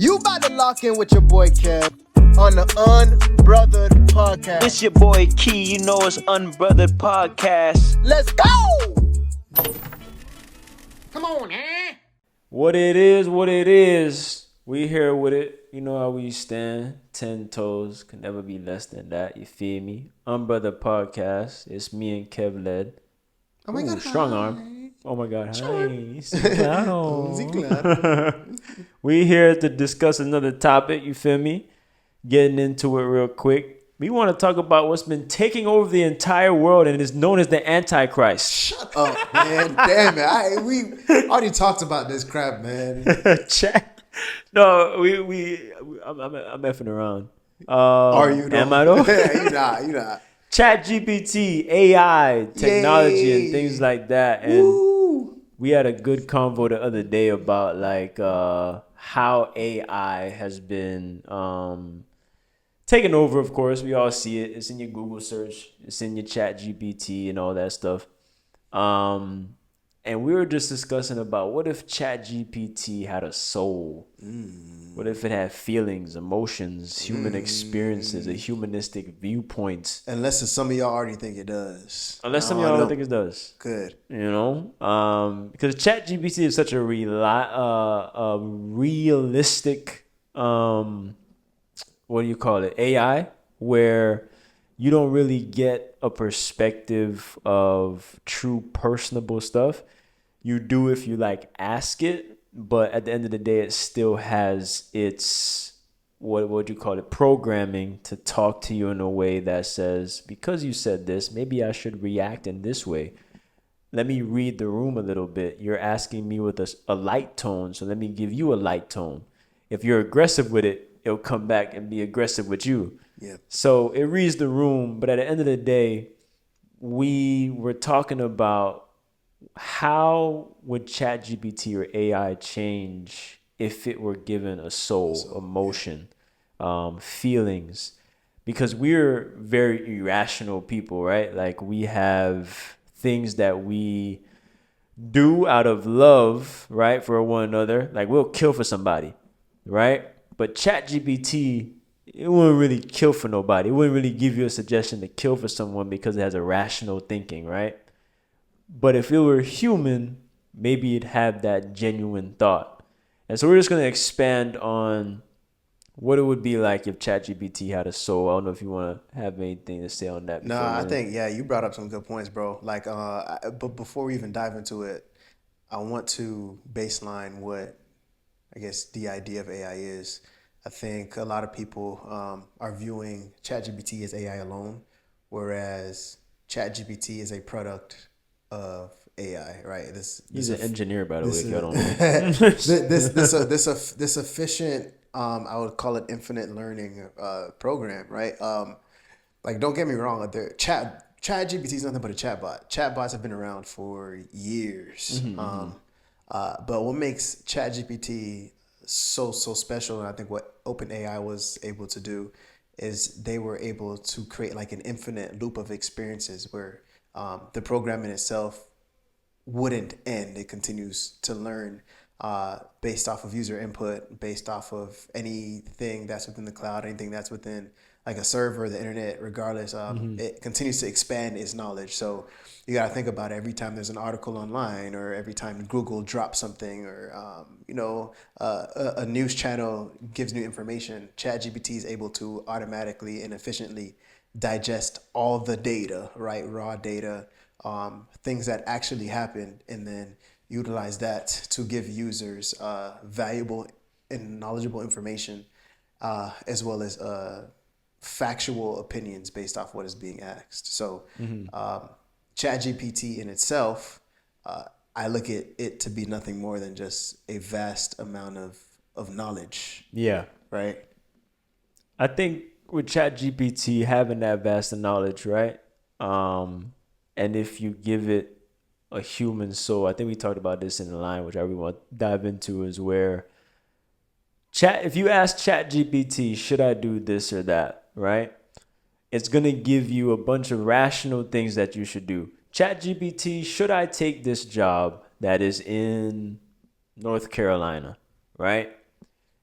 You about to lock in with your boy Kev on the Unbrothred podcast. It's your boy Key, you know it's Unbrothred Podcast. Let's go! Come on, eh? What it is. We here with it. You know how we stand. 10 toes. Can never be less than that. You feel me? Unbrothred Podcast. It's me and Kev led. Oh my God. Strong hi. arm. Oh my God. Sure. Hi. Si claro. Si claro. We here to discuss another topic. You feel me? Getting into it real quick. We want to talk about what's been taking over the entire world and is known as the Antichrist. Shut up, man. Damn it. We already talked about this crap, man. Chat. No, I'm effing around. Are you? Am I though? You not. ChatGPT, AI, technology, and things like that. And we had a good convo the other day about like how AI has been taken over. Of course, we all see it. It's in your Google search. It's in your ChatGPT and all that stuff. And we were just discussing about what if ChatGPT had a soul? What if it had feelings, emotions, human experiences, a humanistic viewpoint? Unless some of y'all already think it does. Unless some of y'all don't think it does. Good. You know? Because ChatGPT is such a realistic, what do you call it? AI, where you don't really get a perspective of true personable stuff. You do if you like ask it, but at the end of the day, it still has its, what would you call it, programming to talk to you in a way that says, because you said this, maybe I should react in this way. Let me read the room a little bit. You're asking me with a light tone, so let me give you a light tone. If you're aggressive with it, it'll come back and be aggressive with you. Yeah. So it reads the room, but at the end of the day, we were talking about how would ChatGPT or AI change if it were given a soul, emotion, feelings? Because we're very irrational people, right? Like we have things that we do out of love, right, for one another. Like we'll kill for somebody, right? But ChatGPT, it wouldn't really kill for nobody. It wouldn't really give you a suggestion to kill for someone because it has a rational thinking, right? But if it were human, maybe it'd have that genuine thought. And so we're just going to expand on what it would be like if ChatGPT had a soul. I don't know if you want to have anything to say on that. No, I think, you brought up some good points, bro. Like, but before we even dive into it, I want to baseline what, I guess, the idea of AI is. I think a lot of people are viewing ChatGPT as AI alone, whereas ChatGPT is a product of AI, right? He's an engineer, by the way, if you don't know. this efficient, I would call it infinite learning program, right? Like, don't get me wrong, ChatGPT is nothing but a chatbot. Chatbots have been around for years. But what makes ChatGPT so special, and I think what OpenAI was able to do is they were able to create like an infinite loop of experiences where the program in itself wouldn't end. It continues to learn based off of user input, based off of anything that's within the cloud, anything that's within like a server, the internet, regardless. It continues to expand its knowledge. So you got to think about it every time there's an article online, or every time Google drops something, or a news channel gives new information. ChatGPT is able to automatically and efficiently digest all the data, right? Raw data, things that actually happened, and then utilize that to give users valuable and knowledgeable information, as well as factual opinions based off what is being asked. So ChatGPT in itself, I look at it to be nothing more than just a vast amount of knowledge. Yeah. Right? I think with ChatGPT having that vast of knowledge, right? And if you give it a human soul, I think we talked about this in the line, which I really want to dive into, is where if you ask ChatGPT, should I do this or that, right? It's going to give you a bunch of rational things that you should do. ChatGPT, should I take this job that is in North Carolina, right?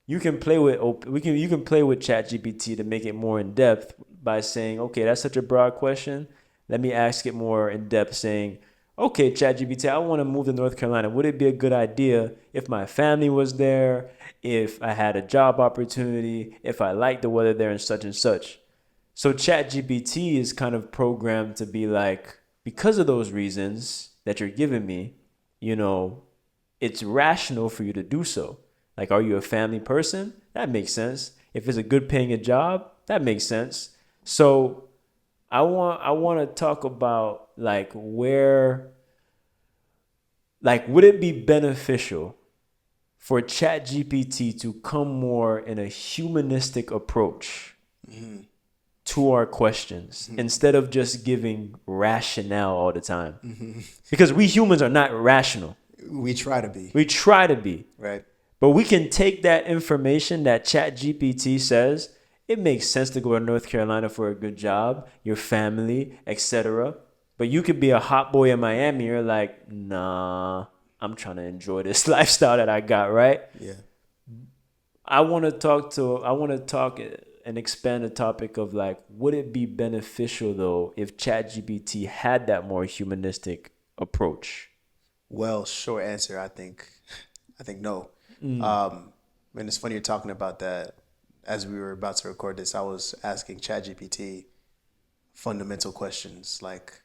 you can play with you can play with ChatGPT to make it more in depth by saying, okay, that's such a broad question. Let me ask it more in depth, saying, okay, ChatGPT, I want to move to North Carolina. Would it be a good idea if my family was there, if I had a job opportunity, if I liked the weather there and such and such? So ChatGPT is kind of programmed to be like, because of those reasons that you're giving me, you know, it's rational for you to do so. Like, are you a family person? That makes sense. If it's a good paying a job, that makes sense. So I want to talk about like where, like, would it be beneficial for ChatGPT to come more in a humanistic approach to our questions instead of just giving rationale all the time? Because we humans are not rational. We try to be. We try to be. Right. But we can take that information that ChatGPT says, it makes sense to go to North Carolina for a good job, your family, etc. But you could be a hot boy in Miami. You're like, nah, I'm trying to enjoy this lifestyle that I got, right? Yeah. I want to talk and expand the topic of like, would it be beneficial though if ChatGPT had that more humanistic approach? Well, short answer, I think no. And it's funny you're talking about that. As we were about to record this, I was asking ChatGPT fundamental questions like,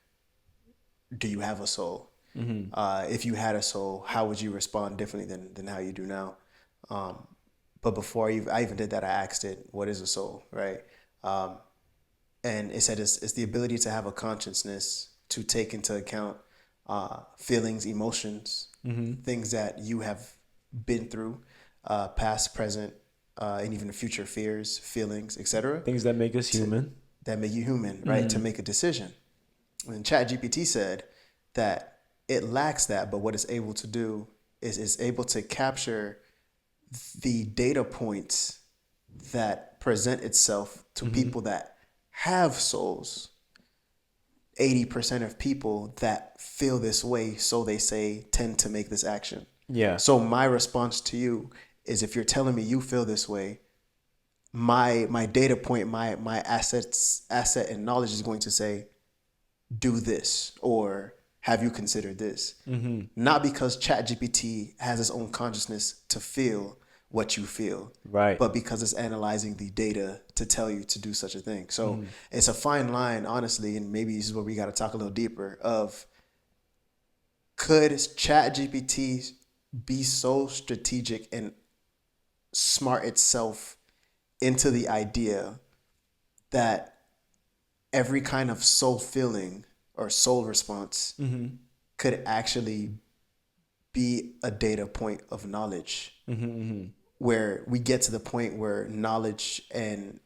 do you have a soul? If you had a soul, how would you respond differently than how you do now? But before I even did that, I asked it, what is a soul, right? And it said it's the ability to have a consciousness, to take into account feelings, emotions, things that you have been through, past, present, and even future fears, feelings, etc. Things that make us human. That make you human, right? To make a decision. And ChatGPT said that it lacks that, but what it's able to do is it's able to capture the data points that present itself to people that have souls. 80% of people that feel this way, so they say, tend to make this action. Yeah. So my response to you is, if you're telling me you feel this way, my data point, my asset and knowledge is going to say, do this, or have you considered this? Not because ChatGPT has its own consciousness to feel what you feel, Right. but because it's analyzing the data to tell you to do such a thing. So it's a fine line, honestly, and maybe this is where we got to talk a little deeper of, could ChatGPT be so strategic and smart itself into the idea that every kind of soul feeling or soul response could actually be a data point of knowledge, where we get to the point where knowledge and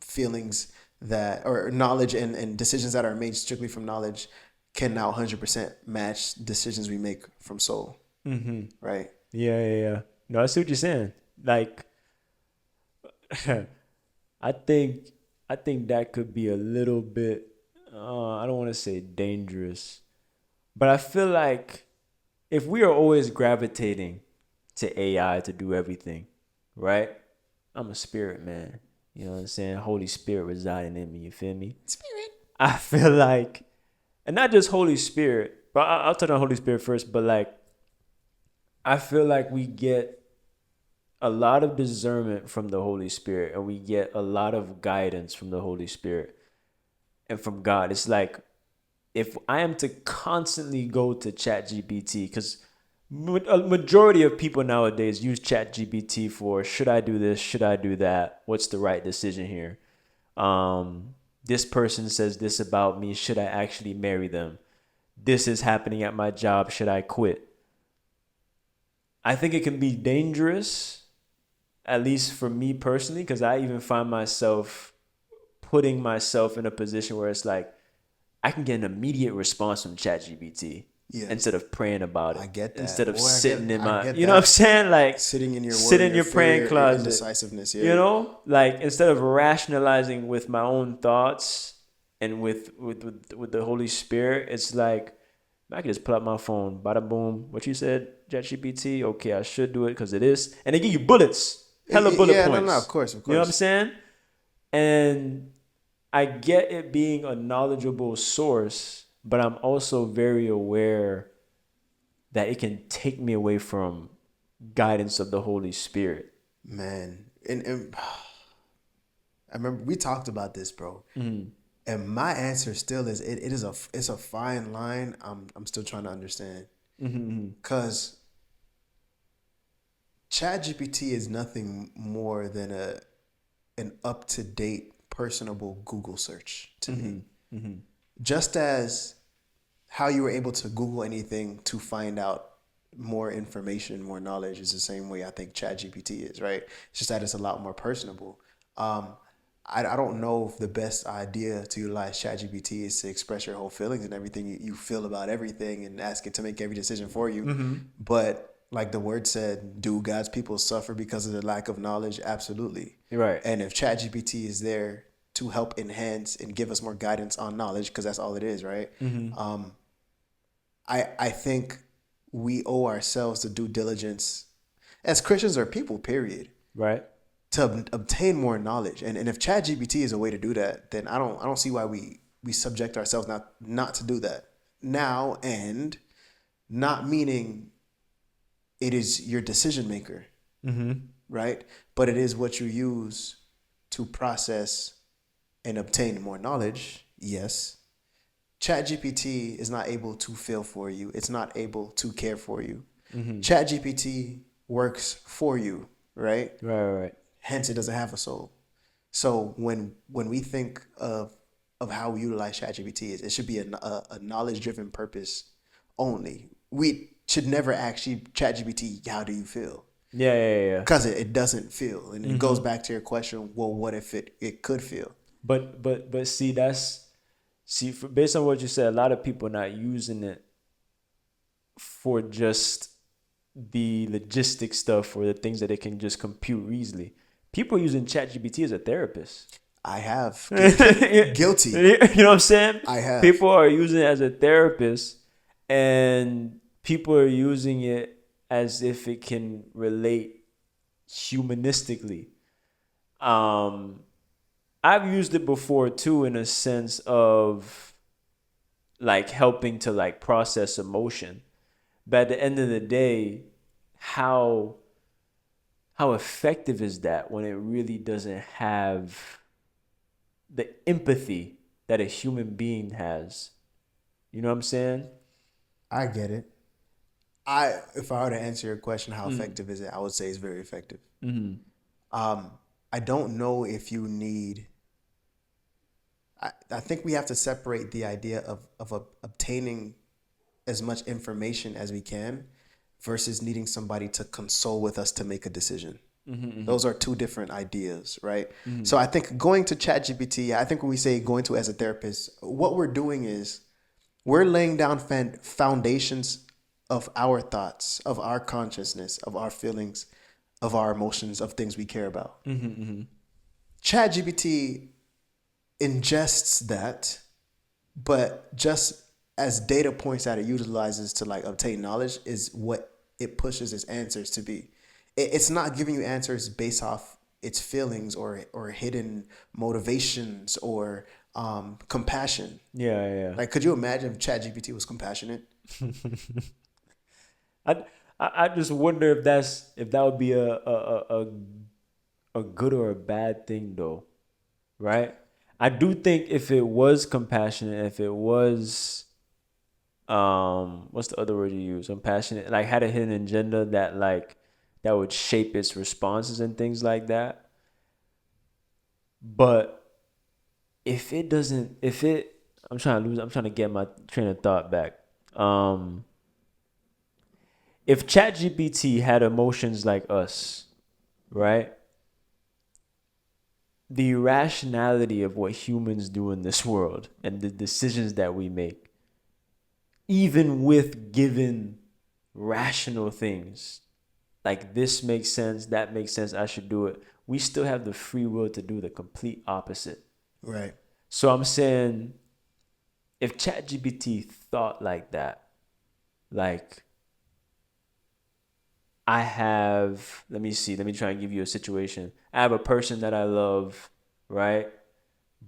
feelings that, or knowledge and decisions that are made strictly from knowledge can now 100% match decisions we make from soul. Right? Yeah. No, I see what you're saying. Like, I think that could be a little bit, I don't want to say dangerous, but I feel like if we are always gravitating to AI to do everything, right? I'm a spirit man. You know what I'm saying? Holy Spirit residing in me. You feel me? Spirit. I feel like, and not just Holy Spirit, but I'll touch on Holy Spirit first, but like, I feel like we get a lot of discernment from the Holy Spirit, and we get a lot of guidance from the Holy Spirit and from God. It's like, if I am to constantly go to ChatGPT, because a majority of people nowadays use ChatGPT for, should I do this? Should I do that? What's the right decision here? This person says this about me. Should I actually marry them? This is happening at my job. Should I quit? I think it can be dangerous, at least for me personally, because I even find myself putting myself in a position where it's like, I can get an immediate response from ChatGPT instead of praying about it. I get that. Instead of Boy, sitting in my, get you know what I'm saying? Like, sitting in your praying fear, closet. Indecisiveness, You know, like, instead of rationalizing with my own thoughts and with the Holy Spirit, it's like, I can just pull out my phone, bada boom. What you said, ChatGPT? Okay, I should do it because it is, and they give you bullets, hella bullet Yeah, points. no, of course. You know what I'm saying? And I get it being a knowledgeable source, but I'm also very aware that it can take me away from guidance of the Holy Spirit. Man, and I remember we talked about this, bro. And my answer still is it's a fine line. I'm still trying to understand because ChatGPT is nothing more than an up to date, personable Google search to me. Just as how you were able to Google anything to find out more information, more knowledge is the same way I think ChatGPT is, right? It's just that it's a lot more personable. I don't know if the best idea to utilize ChatGPT is to express your whole feelings and everything you feel about everything and ask it to make every decision for you. But like the word said, do God's people suffer because of the lack of knowledge? Absolutely. Right. And if ChatGPT is there to help enhance and give us more guidance on knowledge, because that's all it is, right? I think we owe ourselves the due diligence as Christians or people, period, Right. to obtain more knowledge. And if ChatGPT is a way to do that, then I don't see why we subject ourselves not to do that now, and not meaning it is your decision maker, right? But it is what you use to process and obtain more knowledge. Yes. ChatGPT is not able to feel for you. It's not able to care for you. ChatGPT works for you, right? Right. Hence, it doesn't have a soul. So when we think of how we utilize ChatGPT, it should be a knowledge-driven purpose only. We should never ask ChatGPT, how do you feel? Yeah. Because it doesn't feel. And it goes back to your question, well, what if it could feel? But see, based on what you said, a lot of people are not using it for just the logistic stuff or the things that they can just compute easily. People are using ChatGPT as a therapist. I have. Guilty. You know what I'm saying? I have. People are using it as a therapist, and people are using it as if it can relate humanistically. I've used it before too, in a sense of like helping to like process emotion. But at the end of the day, how effective is that when it really doesn't have the empathy that a human being has? You know what I'm saying? I get it. If I were to answer your question, how effective is it? I would say it's very effective. I don't know if you need. I think we have to separate the idea of obtaining as much information as we can versus needing somebody to console with us to make a decision. Those are two different ideas, right? So I think going to ChatGPT, I think when we say going to as a therapist, what we're doing is we're laying down foundations of our thoughts, of our consciousness, of our feelings, of our emotions, of things we care about. ChatGPT ingests that, but just as data points that it utilizes to like obtain knowledge is what it pushes its answers to be. It's not giving you answers based off its feelings or hidden motivations or compassion. Yeah. Like, could you imagine if ChatGPT was compassionate? I just wonder if that would be a good or a bad thing though, right? I do think if it was compassionate, if it was what's the other word you use? Compassionate, like had a hidden agenda that would shape its responses and things like that. But I'm trying to get my train of thought back. If ChatGPT had emotions like us, right? The irrationality of what humans do in this world and the decisions that we make, even with given rational things, like this makes sense, that makes sense, I should do it, we still have the free will to do the complete opposite. Right. So I'm saying if ChatGPT thought like that, Like, let me see, let me try and give you a situation. I have a person that I love, right?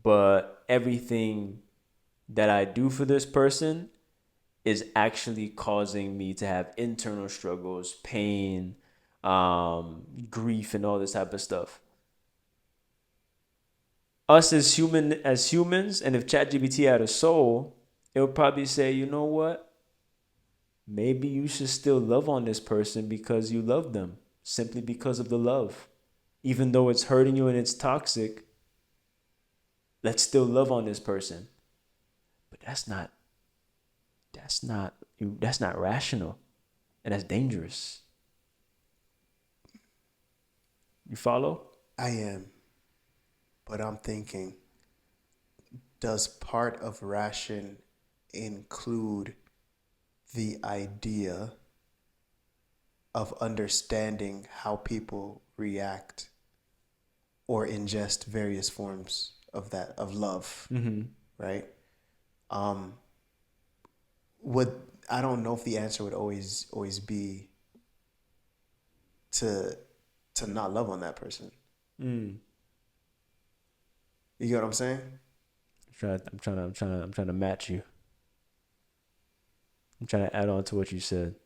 But everything that I do for this person is actually causing me to have internal struggles, pain, grief, and all this type of stuff. Us as humans, and if ChatGPT had a soul, it would probably say, you know what? Maybe you should still love on this person because you love them, simply because of the love. Even though it's hurting you and it's toxic, let's still love on this person. But that's not rational, and that's dangerous. You follow? I am. But I'm thinking, does part of ration include the idea of understanding how people react or ingest various forms of love, right? I don't know if the answer would always be to not love on that person. You get what I'm saying? I'm trying to match you. I'm trying to add on to what you said.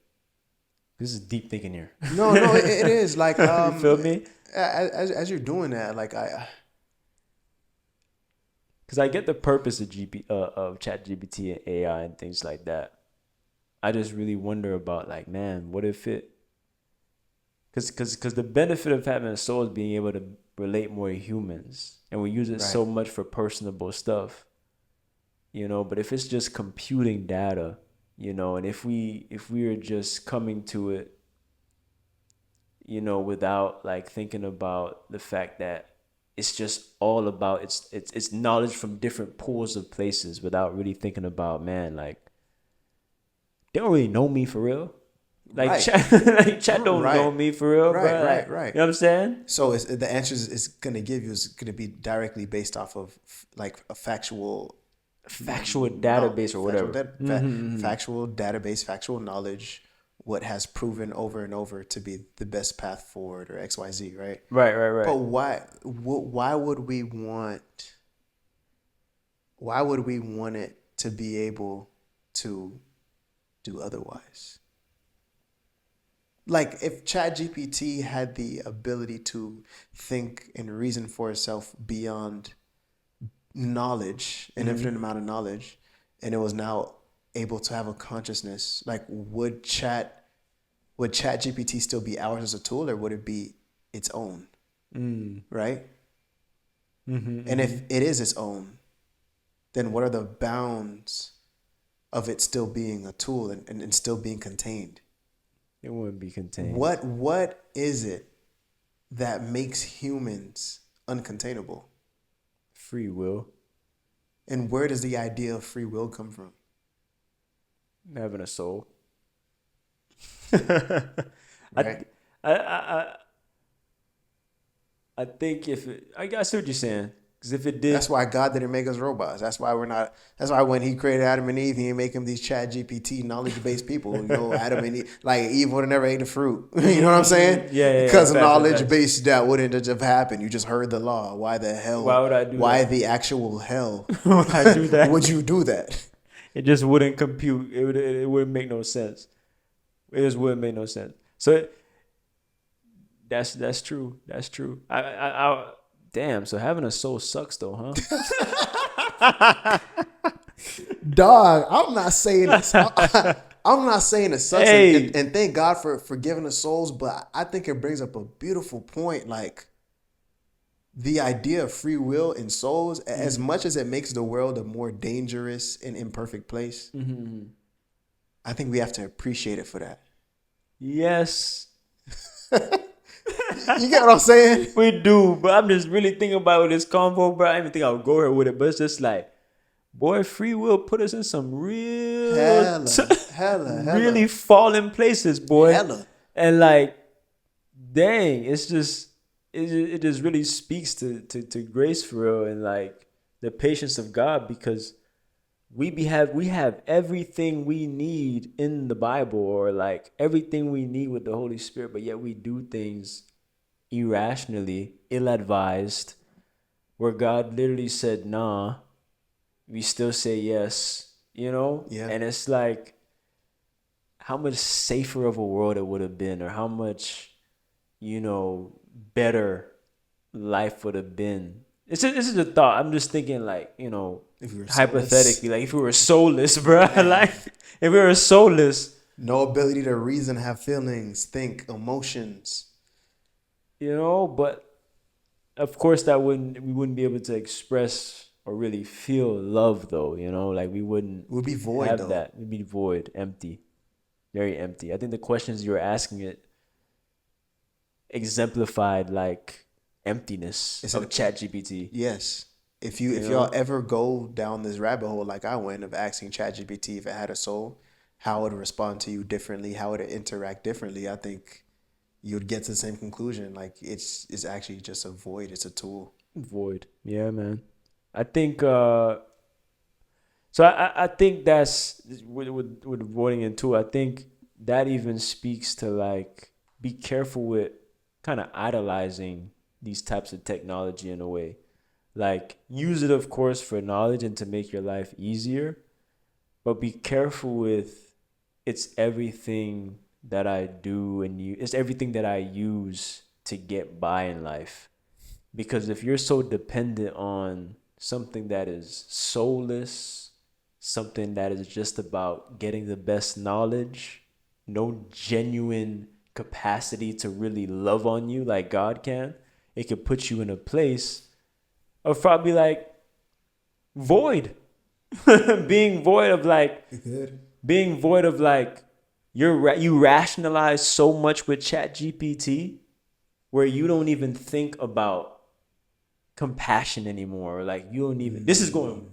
This is deep thinking here. No, it is like you feel me? As you're doing that, like because I get the purpose of ChatGPT and AI and things like that. I just really wonder about, like, man, what if it? Because the benefit of having a soul is being able to relate more to humans, and we use it so much for personable stuff, But if it's just computing data, and if we are just coming to it, without like thinking about the fact that it's just all about it's knowledge from different pools of places, without really thinking about, man, like, they don't really know me for real. Like, chat don't know me for real, bro. Right. You know what I'm saying? So the answers is going to give you is going to be directly based off of like a factual database or whatever. Factual database, factual knowledge, what has proven over and over to be the best path forward, or XYZ, right? Right. But why would we want it to be able to do otherwise? Like, if ChatGPT had the ability to think and reason for itself beyond knowledge, an infinite amount of knowledge, and it was now able to have a consciousness, like, would ChatGPT still be ours as a tool, or would it be its own? Right? And if it is its own, then what are the bounds of it still being a tool and still being contained? It wouldn't be contained. What is it that makes humans uncontainable? Free will. And where does the idea of free will come from? Having a soul. Right. I think I see what you're saying. Because if it did, that's why God didn't make us robots. That's why that's why when he created Adam and Eve, he didn't make them these ChatGPT knowledge-based people. Adam and Eve, like, Eve would have never ate the fruit. You know what I'm saying? Yeah. Because knowledge-based, that wouldn't have happened. You just heard the law. Why the hell? Why would I do that? Why the actual hell would I do that? would you do that? It just wouldn't compute. It wouldn't make no sense. It just wouldn't make no sense. So that's true. That's true. I damn. So having a soul sucks, though, huh? Dog, I'm not saying it. I'm not saying it sucks. Hey. And thank God for giving us souls, but I think it brings up a beautiful point. Like, the idea of free will and souls, as much as it makes the world a more dangerous and imperfect place, I think we have to appreciate it for that. Yes. You get what I'm saying? We do, but I'm just really thinking about this convo, bro. I didn't even think I would go here with it, but it's just like, boy, free will put us in some real, hella, really fallen places, boy. Hella. And like, dang, it's just, it just really speaks to grace for real, and like the patience of God, because we have everything we need in the Bible, or like everything we need with the Holy Spirit, but yet we do things irrationally, ill-advised, where God literally said nah, we still say yes, you know? Yeah. And it's like, how much safer of a world it would have been, or how much, better life would have been. This is a thought. I'm just thinking, like, If we were hypothetically, soulless. like if we were soulless, bro, like if we were soulless, No ability to reason, have feelings, think, emotions. but of course we wouldn't be able to express or really feel love, though, like we wouldn't It would be void, have though. that. We'd be void, empty, very empty. I think the questions you were asking it exemplified like emptiness It's of an- ChatGPT. Yes. If You y'all know? ever go down this rabbit hole like I went of asking ChatGPT if it had a soul, how it would respond to you differently, how it would interact differently, I think you'd get to the same conclusion. Like it's actually just a void. It's a tool. Void. Yeah, man. I think so I think that's with avoiding it too. I think that even speaks to like be careful with kind of idolizing these types of technology in a way. Like use it of course for knowledge and to make your life easier, but be careful with it's everything that I do and it's everything that I use to get by in life. Because if you're so dependent on something that is soulless, something that is just about getting the best knowledge, no genuine capacity to really love on you like God can, it could put you in a place of probably like void. Being void of like, being void of like, you rationalize so much with ChatGPT where you don't even think about compassion anymore. Like you don't even. This is going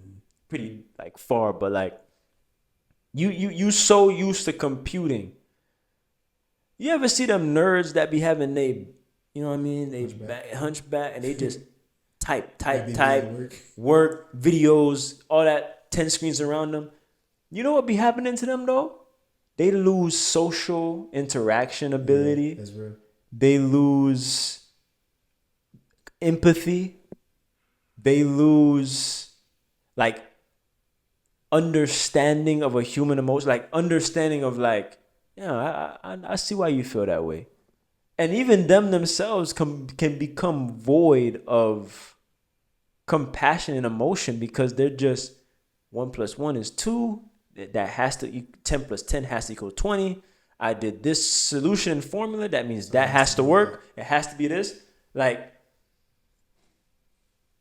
pretty like far, but like you so used to computing. You ever see them nerds that be having you know what I mean? They hunchback and they just type, work, videos, all that 10 screens around them. You know what be happening to them though? They lose social interaction ability. That's real. They lose empathy. They lose like understanding of a human emotion, like understanding of like, I see why you feel that way. And even them themselves can become void of compassion and emotion because they're just 1 + 1 is 2. That has to 10 + 10 has to equal 20. I did this solution formula. That means that has to work. It has to be this. Like,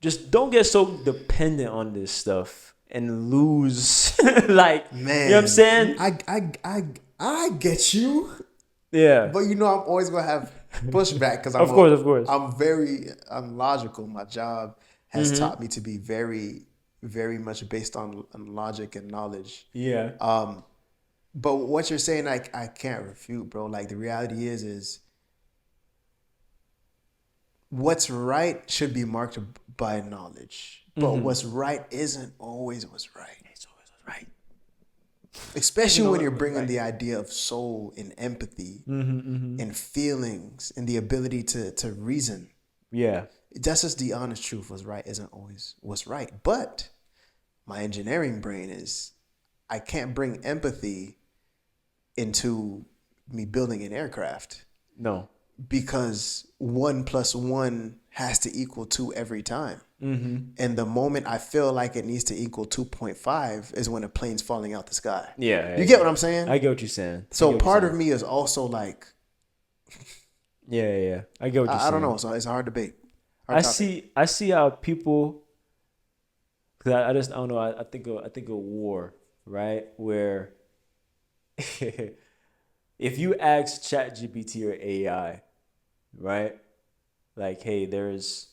just don't get so dependent on this stuff and lose. Like, Man, you know what I'm saying? I get you. Yeah. But I'm always gonna have pushback because Of course. I'm logical. My job has taught me to be very, very much based on logic and knowledge. Yeah. But what you're saying, I can't refute, bro. Like the reality is what's right should be marked by knowledge, but what's right isn't always what's right. It's always what's right. Especially when you're bringing the idea of soul and empathy and feelings and the ability to reason. Yeah. That's just the honest truth. What's right isn't always what's right. But my engineering brain is, I can't bring empathy into me building an aircraft No. because 1 + 1 has to equal 2 every time. And the moment I feel like it needs to equal 2.5 is when a plane's falling out the sky. Yeah. You get what I'm saying? I get what you're saying. So part of me is also like, Yeah. I get what you're saying. I don't know. So it's a hard debate. I see how people, cause I don't know. I think of war, right? Where if you ask ChatGPT or AI, right? Like, hey, there's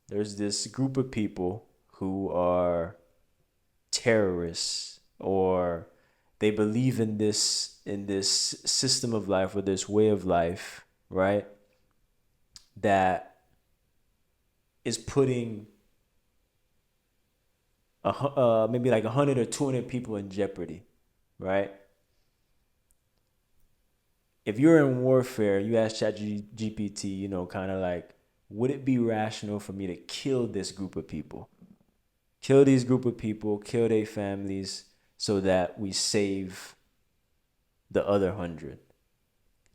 this group of people who are terrorists, or they believe in this system of life or this way of life, right? That is putting maybe like 100 or 200 people in jeopardy, right? If you're in warfare, you ask ChatGPT, kind of like, would it be rational for me to kill this group of people? Kill these group of people, kill their families so that we save the other 100.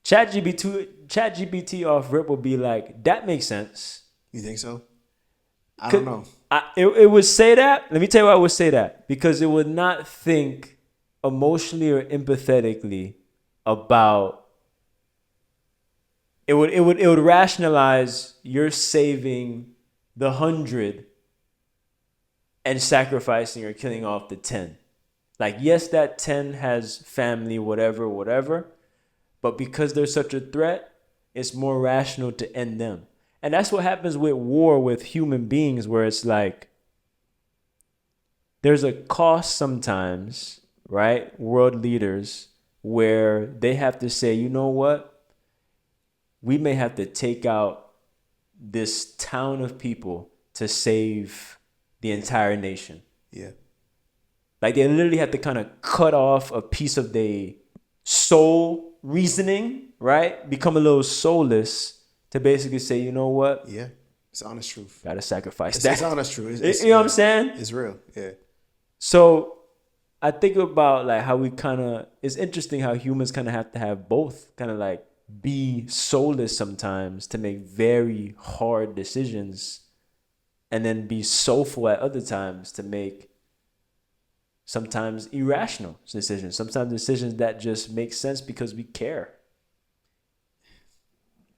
ChatGPT off rip will be like, that makes sense. You think so? I don't know. It would say that. Let me tell you why it would say that. Because it would not think emotionally or empathetically about. It would rationalize you're saving the 100 and sacrificing or killing off the 10. Like, yes, that 10 has family, whatever. But because they're such a threat, it's more rational to end them. And that's what happens with war with human beings, where it's like, there's a cost sometimes, right? World leaders, where they have to say, you know what? We may have to take out this town of people to save the entire nation. Yeah. Like, they literally have to kind of cut off a piece of their soul reasoning, right? Become a little soulless to basically say, you know what? Yeah. It's honest truth. Gotta sacrifice It's, that. it's honest truth. You know what I'm saying? It's real. Yeah. So I think about like how it's interesting how humans kind of have to have both, kind of like be soulless sometimes to make very hard decisions, and then be soulful at other times to make sometimes irrational decisions, sometimes decisions that just make sense because we care.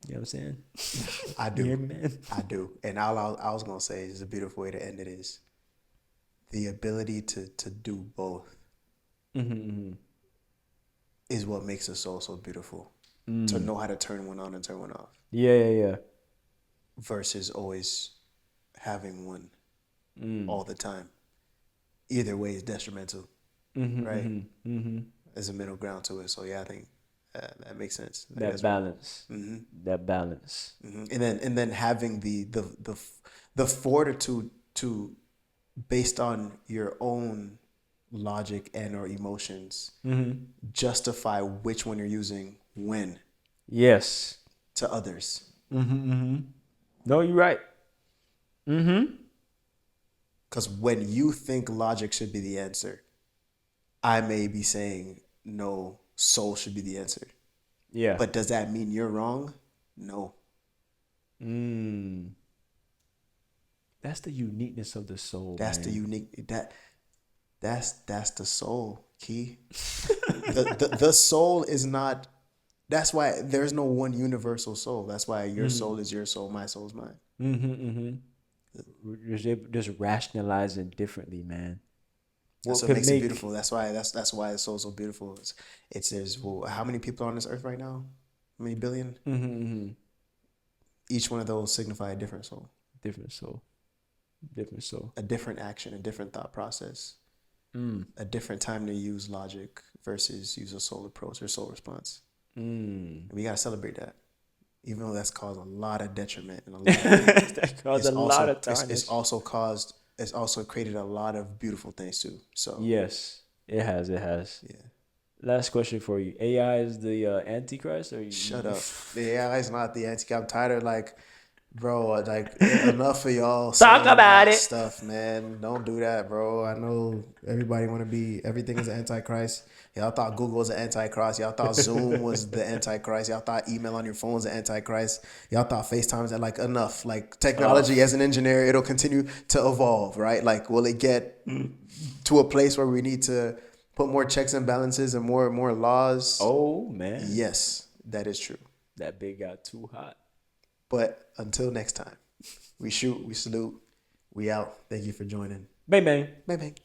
You know what I'm saying? I do. Yeah, man. I do. And all I was going to say is a beautiful way to end it is the ability to do both is what makes a soul so beautiful. To know how to turn one on and turn one off. Yeah. Versus always having one all the time. Either way is detrimental, right? There's a middle ground to it. So yeah, I think that makes sense. That balance. That balance. And then having the fortitude to, based on your own logic and or emotions, justify which one you're using when. Yes. To others. No, you're right. Because when you think logic should be the answer, I may be saying no, soul should be the answer. Yeah. But does that mean you're wrong? No. That's the uniqueness of the soul. That's man. the unique that's the soul, Key. the soul is not. That's why there's no one universal soul. That's why your soul is your soul, my soul is mine. Just rationalizing differently, man. That's what makes it beautiful. That's why the soul's so beautiful. It says, well, how many people are on this earth right now? How many billion? Each one of those signify a different soul. Different soul. A different action, a different thought process. A different time to use logic versus use a soul approach or soul response. And we gotta celebrate that, even though that's caused a lot of detriment and a lot of things. That caused a lot of tarnish. It's also created a lot of beautiful things too. So yes, it has. Yeah. Last question for you: AI is the Antichrist, or you? Shut up. The AI is not the Antichrist. I'm tired of bro, enough of y'all talk about it. Stuff, man. Don't do that, bro. I know everybody want to be, everything is an Antichrist. Y'all thought Google was an Antichrist. Y'all thought Zoom was the Antichrist. Y'all thought email on your phone was the Antichrist. Y'all thought FaceTime was enough. Technology as an engineer, it'll continue to evolve, right? Will it get to a place where we need to put more checks and balances and more laws? Oh, man. Yes, that is true. That bit got too hot. But until next time, we shoot, we salute, we out. Thank you for joining. Bang, bang. Bang, bang.